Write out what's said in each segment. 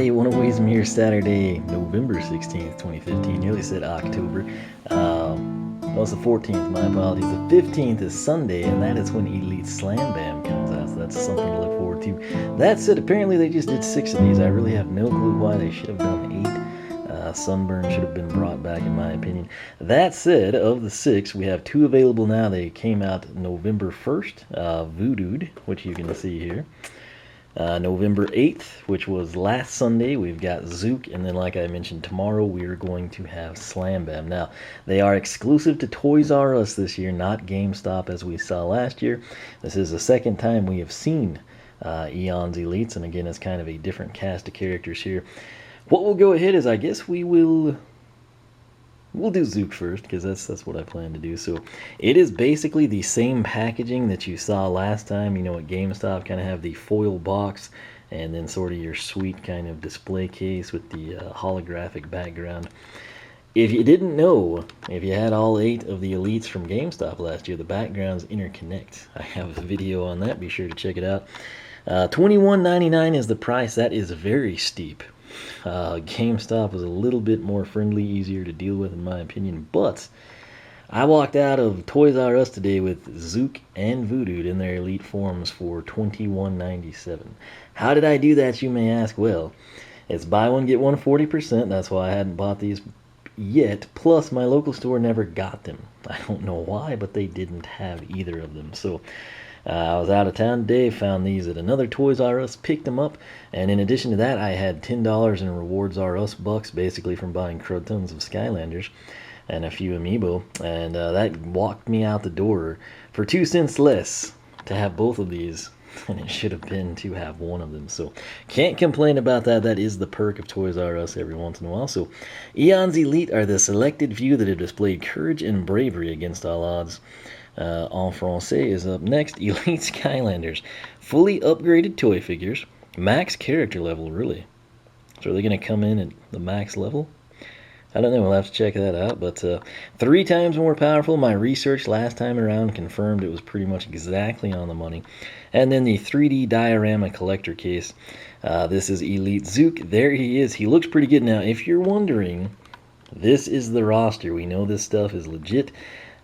everybody. One of Ways Mere Saturday, November 16th, 2015. Nearly said October. Well, it's the 14th, my apologies. The 15th is Sunday, and that is when Elite Slam Bam comes out, so that's something to look forward to. That said, apparently they just did 6 of these. I really have no clue why. They should have done 8. Sunburn should have been brought back, in my opinion. That said, of the 6, we have 2 available now. They came out November 1st, Voodooed, which you can see here. November 8th, which was last Sunday, we've got Zook, and then like I mentioned, tomorrow we are going to have Slam Bam. Now, they are exclusive to Toys R Us this year, not GameStop as we saw last year. This is the second time we have seen Eon's Elites, and again, it's kind of a different cast of characters here. What we'll go ahead is, I guess we'll do Zook first, because that's what I plan to do. So it is basically the same packaging that you saw last time. You know, at GameStop, kind of have the foil box and then sort of your sweet kind of display case with the holographic background. If you didn't know, if you had all 8 of the Elites from GameStop last year, the backgrounds interconnect. I have a video on that. Be sure to check it out. $21.99 is the price. That is very steep. GameStop was a little bit more friendly, easier to deal with in my opinion, but I walked out of Toys R Us today with Zook and Voodooed in their Elite forms for $21.97. How did I do that, you may ask? Well, it's buy one get one 40%. That's why I hadn't bought these yet, plus my local store never got them. I don't know why, but they didn't have either of them. So I was out of town today, found these at another Toys R Us, picked them up, and in addition to that, I had $10 in Rewards R Us bucks, basically from buying crud tons of Skylanders and a few Amiibo, and that walked me out the door for 2 cents less to have both of these, and it should have been to have one of them. So can't complain about that. That is the perk of Toys R Us every once in a while. So Eon's Elite are the selected few that have displayed courage and bravery against all odds. En Francais is up next. Elite Skylanders, fully upgraded toy figures, max character level, really. So are they going to come in at the max level? I don't know, we'll have to check that out, but 3 times more powerful. My research last time around confirmed it was pretty much exactly on the money. And then the 3D diorama collector case. This is Elite Zook. There he is. He looks pretty good. Now, if you're wondering, this is the roster. We know this stuff is legit.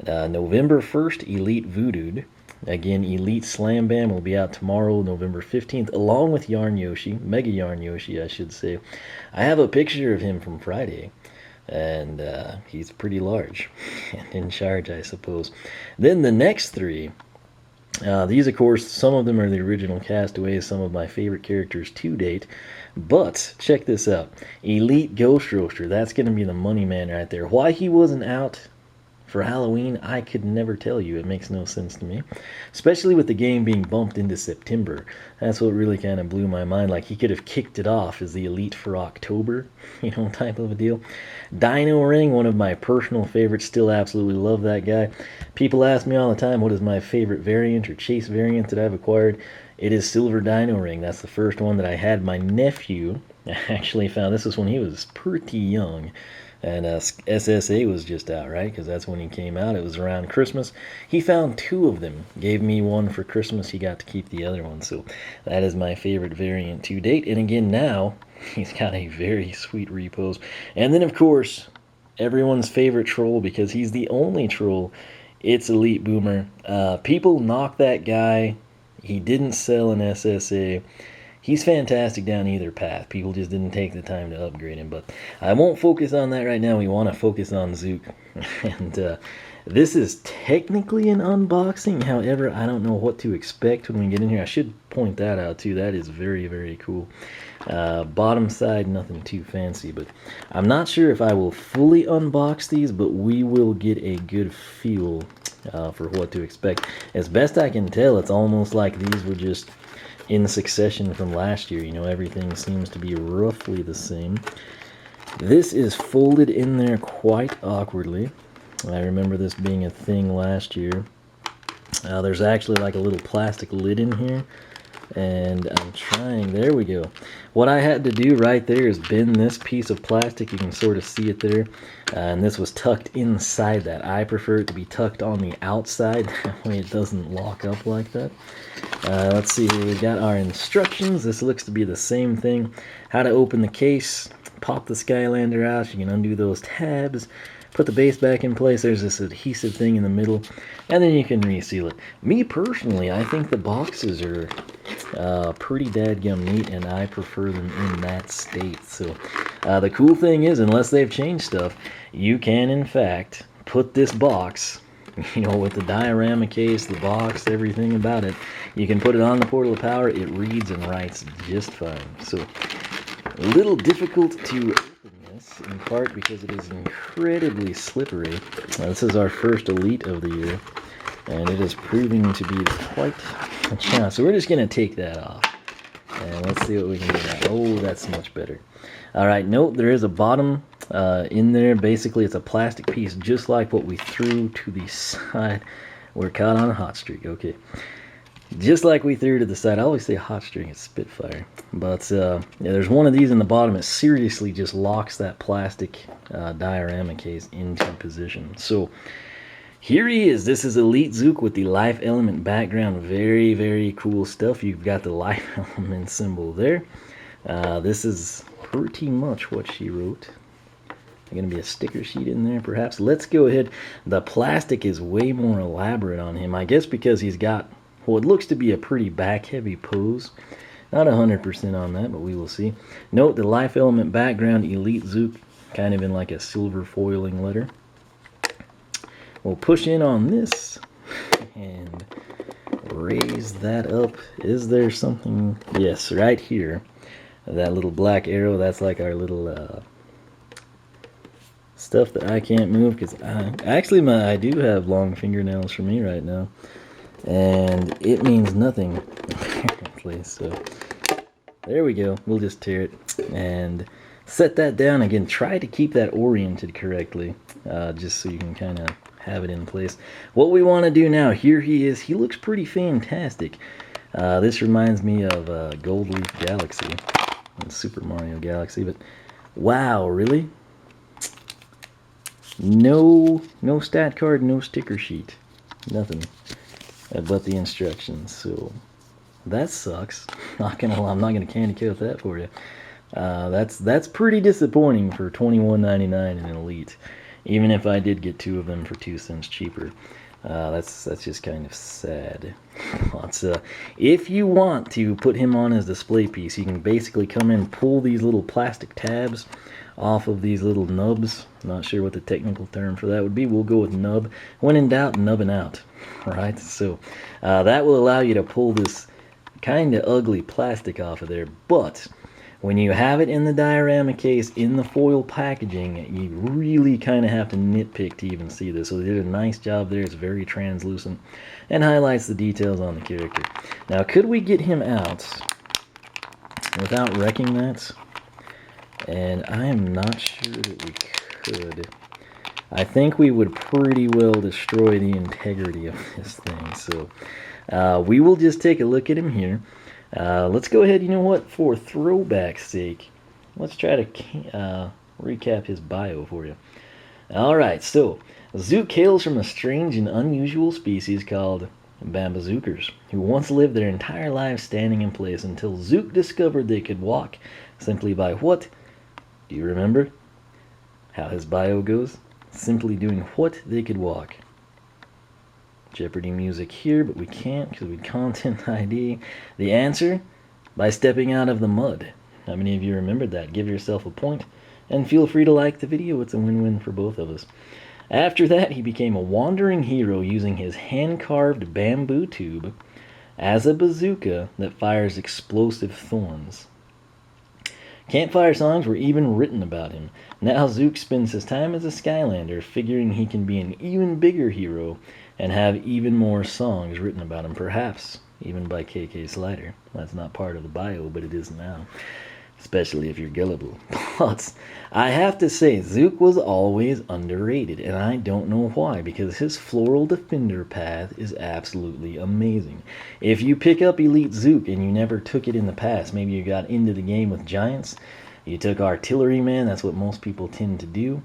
November 1st, Elite Voodooed. Again, Elite Slam Bam will be out tomorrow, November 15th, along with Yarn Yoshi, Mega Yarn Yoshi, I should say. I have a picture of him from Friday, and he's pretty large and in charge, I suppose. Then the next 3, these, of course, some of them are the original castaways, some of my favorite characters to date. But check this out. Elite Ghost Roaster, that's going to be the money man right there. Why he wasn't out for Halloween, I could never tell you. It makes no sense to me. Especially with the game being bumped into September. That's what really kind of blew my mind. Like, he could have kicked it off as the Elite for October, you know, type of a deal. Dino Ring, one of my personal favorites. Still absolutely love that guy. People ask me all the time, what is my favorite variant or chase variant that I've acquired? It is Silver Dino Ring. That's the first one that I had. My nephew actually found. This was when he was pretty young. And SSA was just out, right? Because that's when he came out. It was around Christmas. He found 2 of them. Gave me one for Christmas. He got to keep the other one. So that is my favorite variant to date. And again, now, he's got a very sweet repose. And then, of course, everyone's favorite troll, because he's the only troll. It's Elite Boomer. People knock that guy. He didn't sell an SSA. He's fantastic down either path. People just didn't take the time to upgrade him. But I won't focus on that right now. We want to focus on Zook. And this is technically an unboxing. However, I don't know what to expect when we get in here. I should point that out too. That is very, very cool. Bottom side, nothing too fancy. But I'm not sure if I will fully unbox these, but we will get a good feel for what to expect. As best I can tell, it's almost like these were just in succession from last year. You know, everything seems to be roughly the same. This is folded in there quite awkwardly. I remember this being a thing last year. There's actually like a little plastic lid in here, And I'm trying, there we go. What I had to do right there is bend this piece of plastic. You can sort of see it there. And this was tucked inside that. I prefer it to be tucked on the outside. That way it doesn't lock up like that. Let's see here. We've got our instructions. This looks to be the same thing. How to open the case. Pop the Skylander out. You can undo those tabs. Put the base back in place. There's this adhesive thing in the middle, and then you can reseal it. Me personally, I think the boxes are pretty dadgum neat, and I prefer them in that state. So the cool thing is, unless they've changed stuff, you can in fact put this box, you know, with the diorama case, the box, everything about it, you can put it on the portal of power. It reads and writes just fine. So a little difficult to in part because it is incredibly slippery. This is our first Elite of the year, and it is proving to be quite a challenge. So we're just going to take that off, and let's see what we can do now. Oh, that's much better. All right, note there is a bottom in there. Basically, it's a plastic piece just like what we threw to the side. We're caught on a hot streak. Okay. Just like we threw to the side. I always say hot string, it's Spitfire. But yeah, there's one of these in the bottom. It seriously just locks that plastic diorama case into position. So here he is. This is Elite Zook with the life element background. Very, very cool stuff. You've got the life element symbol there. This is pretty much what she wrote. There's going to be a sticker sheet in there, perhaps. Let's go ahead. The plastic is way more elaborate on him. I guess because he's got what looks to be a pretty back-heavy pose. Not 100% on that, but we will see. Note the life element background, Elite Zook, kind of in like a silver foiling letter. We'll push in on this and raise that up. Is there something? Yes, right here. That little black arrow, that's like our little stuff that I can't move because I do have long fingernails for me right now. And it means nothing, apparently. So there we go. We'll just tear it and set that down again. Try to keep that oriented correctly, just so you can kind of have it in place. What we want to do now, here he is. He looks pretty fantastic. This reminds me of Gold Leaf Galaxy and Super Mario Galaxy. But wow, really? No stat card, no sticker sheet, nothing. But the instructions, so that sucks. Not gonna lie, I'm not gonna candy coat that for you. That's pretty disappointing for $21.99 in an Elite. Even if I did get two of them for 2 cents cheaper, that's just kind of sad. But if you want to put him on as display piece, you can basically come in, pull these little plastic tabs off of these little nubs. Not sure what the technical term for that would be. We'll go with nub. When in doubt, nubbing out. Right? So that will allow you to pull this kind of ugly plastic off of there. But when you have it in the diorama case, in the foil packaging, you really kind of have to nitpick to even see this. So they did a nice job there. It's very translucent and highlights the details on the character. Now, could we get him out without wrecking that? And I am not sure that we could. I think we would pretty well destroy the integrity of this thing. So we will just take a look at him here. Let's go ahead, you know what, for throwback's sake, let's try to recap his bio for you. Alright, so Zook hails from a strange and unusual species called Bambazookers, who once lived their entire lives standing in place until Zook discovered they could walk simply by what? Do you remember how his bio goes? Simply doing what they could walk. Jeopardy music here, but we can't because we content ID. The answer? By stepping out of the mud. How many of you remembered that? Give yourself a point, and feel free to like the video. It's a win-win for both of us. After that, he became a wandering hero using his hand-carved bamboo tube as a bazooka that fires explosive thorns. Campfire songs were even written about him. Now Zook spends his time as a Skylander, figuring he can be an even bigger hero and have even more songs written about him, perhaps even by KK Slider. That's not part of the bio, but it is now. especially if you're gullible. But I have to say, Zook was always underrated, and I don't know why, because his Floral Defender path is absolutely amazing. If you pick up Elite Zook and you never took it in the past, maybe you got into the game with Giants, you took Artilleryman, that's what most people tend to do.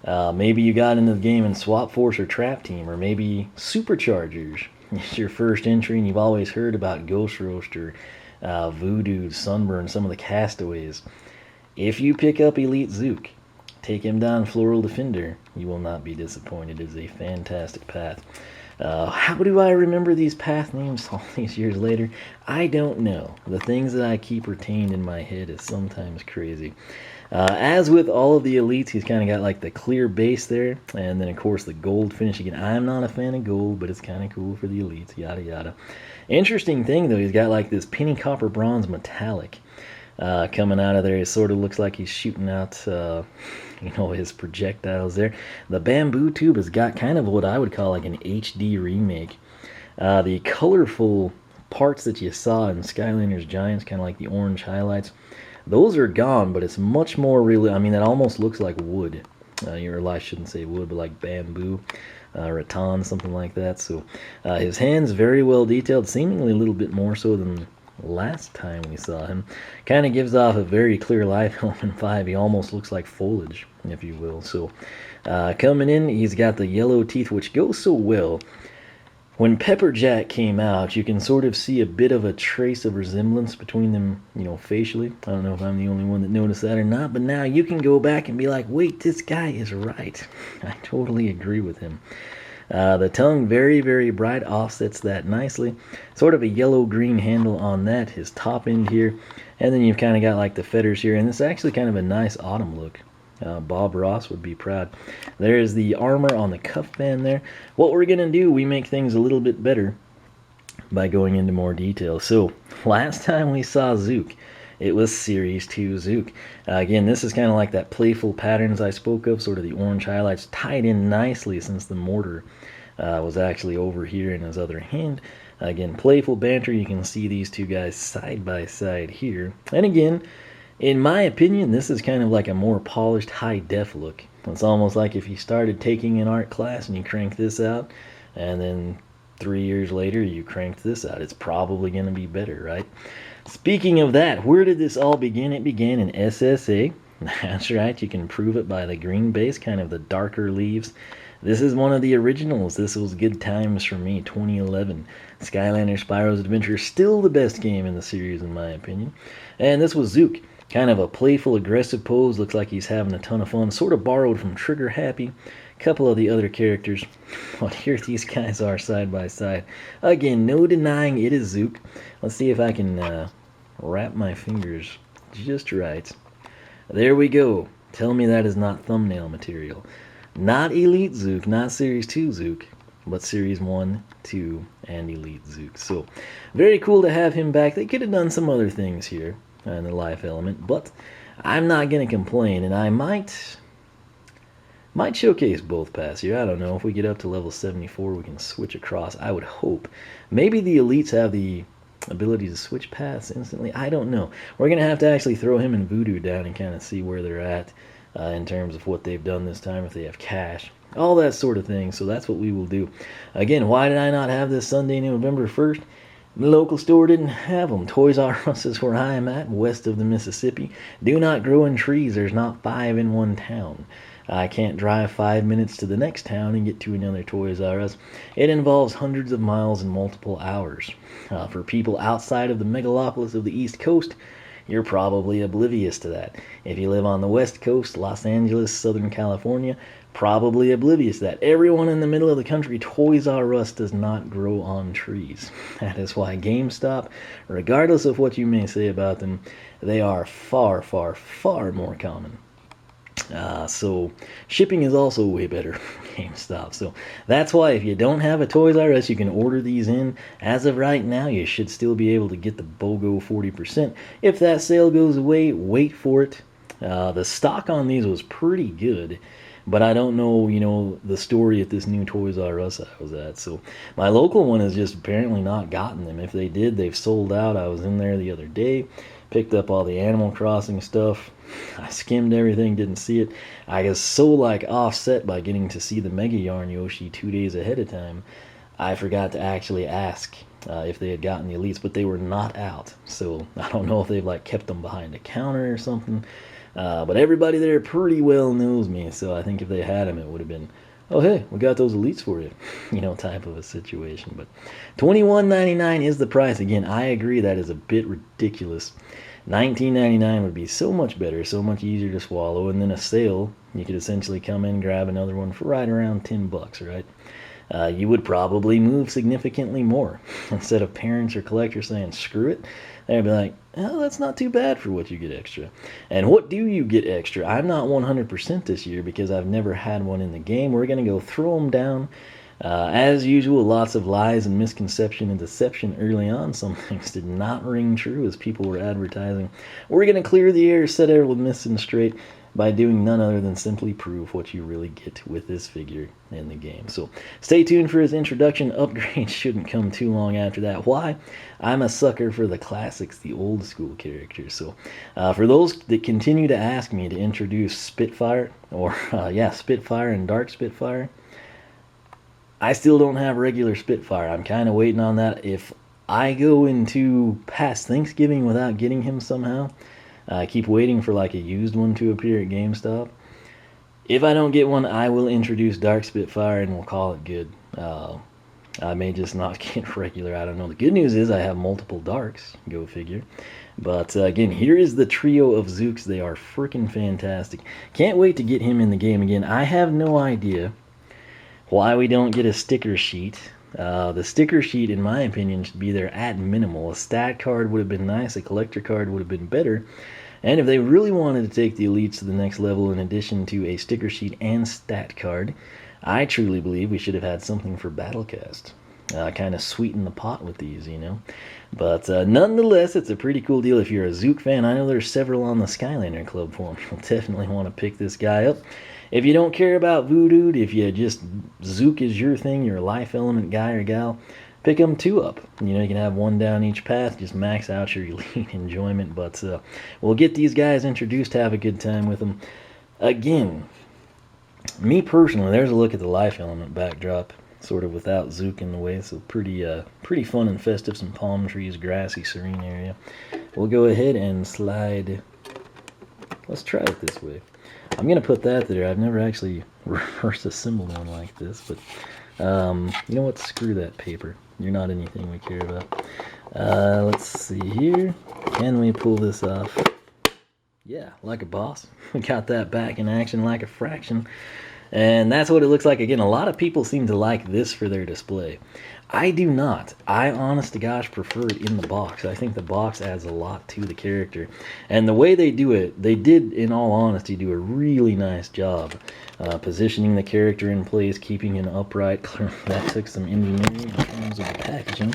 Maybe you got into the game in Swap Force or Trap Team, or maybe SuperChargers. It's your first entry and you've always heard about Ghost Roaster, Voodoo, Sunburn, some of the castaways. If you pick up Elite Zook, take him down Floral Defender, you will not be disappointed. It is a fantastic path. How do I remember these path names all these years later? I don't know. The things that I keep retained in my head is sometimes crazy. As with all of the elites, he's kind of got like the clear base there, and then of course the gold finish. Again, I'm not a fan of gold, but it's kind of cool for the elites, yada yada. Interesting thing though, he's got like this penny copper bronze metallic coming out of there. It sort of looks like he's shooting out his projectiles there. The bamboo tube has got kind of what I would call like an HD remake. The colorful parts that you saw in Skylanders Giants, kind of like the orange highlights, those are gone, but it's much more really, I mean, that almost looks like wood. Or I shouldn't say wood, but like bamboo, rattan, something like that. So his hands very well detailed, seemingly a little bit more so than last time we saw him. Kind of gives off a very clear life element 5. He almost looks like foliage, if you will. So coming in, he's got the yellow teeth, which goes so well. When Pepperjack came out, you can sort of see a bit of a trace of resemblance between them, facially. I don't know if I'm the only one that noticed that or not, but now you can go back and be like, wait, this guy is right. I totally agree with him. The tongue, very, very bright, offsets that nicely. Sort of a yellow-green handle on that, his top end here. And then you've kind of got like the feathers here, and it's actually kind of a nice autumn look. Bob Ross would be proud. There's the armor on the cuff band there. What we're going to do, we make things a little bit better by going into more detail. So, last time we saw Zook, it was Series 2 Zook. Again, this is kind of like that playful patterns I spoke of, sort of the orange highlights tied in nicely since the mortar was actually over here in his other hand. Again, playful banter. You can see these two guys side by side here. And again, in my opinion, this is kind of like a more polished high-def look. It's almost like if you started taking an art class and you crank this out, and then 3 years later you cranked this out. It's probably going to be better, right? Speaking of that, where did this all begin? It began in SSA. That's right, you can prove it by the green base, kind of the darker leaves. This is one of the originals. This was good times for me, 2011. Skylanders Spyro's Adventure, still the best game in the series in my opinion. And this was Zook. Kind of a playful, aggressive pose. Looks like he's having a ton of fun. Sort of borrowed from Trigger Happy. A couple of the other characters. But here these guys are side by side. Again, no denying it is Zook. Let's see if I can wrap my fingers just right. There we go. Tell me that is not thumbnail material. Not Elite Zook, not Series 2 Zook, but Series 1, 2, and Elite Zook. So, very cool to have him back. They could have done some other things here and the life element, but I'm not going to complain, and I might showcase both paths here. I don't know, if we get up to level 74 we can switch across. I would hope. Maybe the elites have the ability to switch paths instantly. I don't know. We're going to have to actually throw him and Voodoo down and kind of see where they're at in terms of what they've done this time, if they have cash, all that sort of thing. So that's what we will do. Again, why did I not have this Sunday, November 1st? The local store didn't have them. Toys R Us is where I am at, west of the Mississippi. Do not grow in trees. There's not 5 in one town. I can't drive 5 minutes to the next town and get to another Toys R Us. It involves hundreds of miles and multiple hours. For people outside of the megalopolis of the East Coast, you're probably oblivious to that. If you live on the West Coast, Los Angeles, Southern California, probably oblivious to that. Everyone in the middle of the country, Toys R Us does not grow on trees. That is why GameStop, regardless of what you may say about them, they are far, far, far more common. So shipping is also way better from GameStop. So that's why if you don't have a Toys R Us, you can order these in. As of right now, you should still be able to get the BOGO 40%. If that sale goes away, wait for it. The stock on these was pretty good. But I don't know, the story at this new Toys R Us I was at. So my local one has just apparently not gotten them. If they did, they've sold out. I was in there the other day. Picked up all the Animal Crossing stuff. I skimmed everything, didn't see it. I was so like offset by getting to see the Mega Yarn Yoshi 2 days ahead of time. I forgot to actually ask if they had gotten the elites, but they were not out. So I don't know if they've like kept them behind a counter or something. But everybody there pretty well knows me, so I think if they had them, it would have been, oh hey, we got those elites for you, type of a situation. But $21.99 is the price. Again, I agree that is a bit ridiculous. $19.99 would be so much better, so much easier to swallow, and then a sale, you could essentially come in, grab another one for right around $10, right? You would probably move significantly more. Instead of parents or collectors saying, screw it, they'd be like, oh, that's not too bad for what you get extra. And what do you get extra? I'm not 100% this year because I've never had one in the game. We're going to go throw them down. As usual, lots of lies and misconception and deception early on. Some things did not ring true as people were advertising. We're going to clear the air, set everyone missing straight by doing none other than simply prove what you really get with this figure in the game. So stay tuned for his introduction. Upgrades shouldn't come too long after that. Why? I'm a sucker for the classics, the old school characters. So for those that continue to ask me to introduce Spitfire, or Spitfire and Dark Spitfire, I still don't have regular Spitfire. I'm kind of waiting on that. If I go into past Thanksgiving without getting him somehow, I keep waiting for like a used one to appear at GameStop. If I don't get one, I will introduce Dark Spitfire and we'll call it good. I may just not get regular, I don't know. The good news is I have multiple Darks, go figure. But again, here is the trio of Zooks. They are freaking fantastic. Can't wait to get him in the game again. I have no idea why we don't get a sticker sheet. The sticker sheet, in my opinion, should be there at minimal. A stat card would have been nice. A collector card would have been better. And if they really wanted to take the elites to the next level in addition to a sticker sheet and stat card, I truly believe we should have had something for Battlecast. Kind of sweeten the pot with these, But nonetheless, it's a pretty cool deal. If you're a Zook fan, I know there's several on the Skylander Club forum. You'll definitely want to pick this guy up. If you don't care about Voodoo, if you just Zook is your thing, you're a life element guy or gal, pick them 2 up. You can have 1 down each path, just max out your elite enjoyment. But we'll get these guys introduced, have a good time with them. Again, me personally, there's a look at the life element backdrop, sort of without Zook in the way, so pretty fun and festive. Some palm trees, grassy, serene area. We'll go ahead and slide. Let's try it this way. I'm going to put that there. I've never actually reverse assembled one like this, but you know what? Screw that paper. You're not anything we care about. Let's see here. Can we pull this off? Yeah, like a boss. We got that back in action like a fraction. And that's what it looks like. Again, a lot of people seem to like this for their display. I do not. I, honest to gosh, prefer it in the box. I think the box adds a lot to the character. And the way they do it, they did, in all honesty, do a really nice job positioning the character in place, keeping him upright. That took some engineering in terms of the packaging.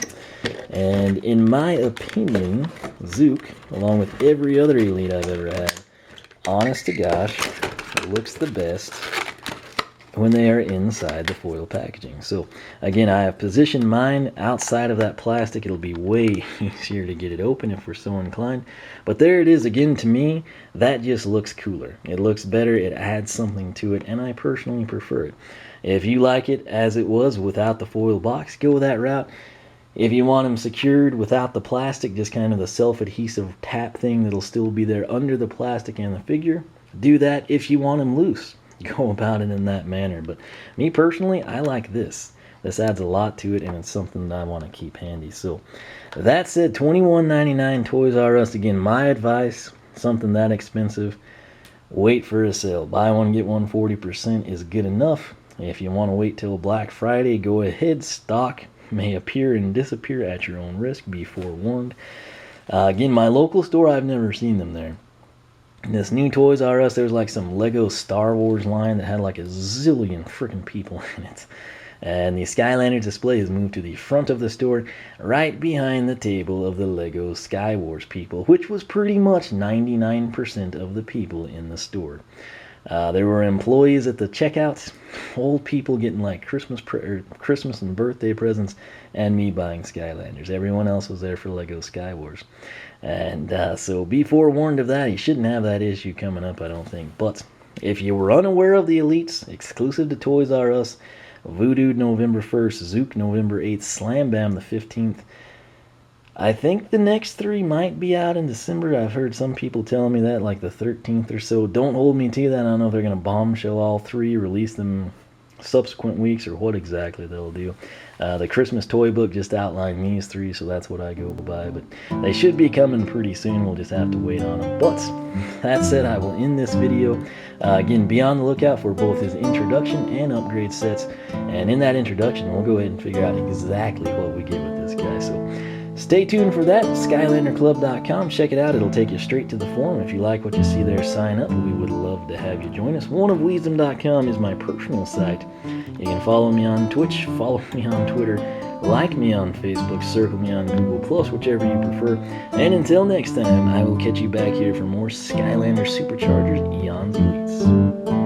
And in my opinion, Zook, along with every other Elite I've ever had, honest to gosh, looks the best when they are inside the foil packaging. So again, I have positioned mine outside of that plastic. It'll be way easier to get it open if we're so inclined. But there it is. Again, to me, that just looks cooler. It looks better. It adds something to it, and I personally prefer it. If you like it as it was without the foil box, go that route. If you want them secured without the plastic, just kind of the self-adhesive tap thing that'll still be there under the plastic and the figure, do that. If you want them loose, go about it in that manner. But me personally, I like this. This adds a lot to it, and it's something that I want to keep handy. So that said, $21.99 Toys R Us. Again, my advice, something that expensive, wait for a sale. Buy one, get one 40% is good enough. If you want to wait till Black Friday, go ahead. Stock may appear and disappear at your own risk. Be forewarned. Again, my local store, I've never seen them there. This new Toys R Us, there's like some Lego Star Wars line that had like a zillion freaking people in it. And the Skylanders display has moved to the front of the store, right behind the table of the Lego Sky Wars people, which was pretty much 99% of the people in the store. There were employees at the checkouts, old people getting like Christmas and birthday presents, and me buying Skylanders. Everyone else was there for Lego Sky Wars. And so be forewarned of that. You shouldn't have that issue coming up, I don't think. But if you were unaware of the Elites, exclusive to Toys R Us, Voodoo November 1st, Zook November 8th, Slam Bam the 15th. I think the next 3 might be out in December. I've heard some people telling me that, like the 13th or so. Don't hold me to that. I don't know if they're going to bombshell all 3, release them subsequent weeks, or what exactly they'll do. The Christmas toy book just outlined these 3, so that's what I go by. But they should be coming pretty soon. We'll just have to wait on them. But that said, I will end this video. Again, be on the lookout for both his introduction and upgrade sets. And in that introduction, we'll go ahead and figure out exactly what we get with this guy. So stay tuned for that. SkylanderClub.com. Check it out. It'll take you straight to the forum. If you like what you see there, sign up. We would love to have you join us. OneOfWeasdom.com is my personal site. You can follow me on Twitch, follow me on Twitter, like me on Facebook, circle me on Google+, whichever you prefer. And until next time, I will catch you back here for more Skylanders SuperChargers Eons Elites.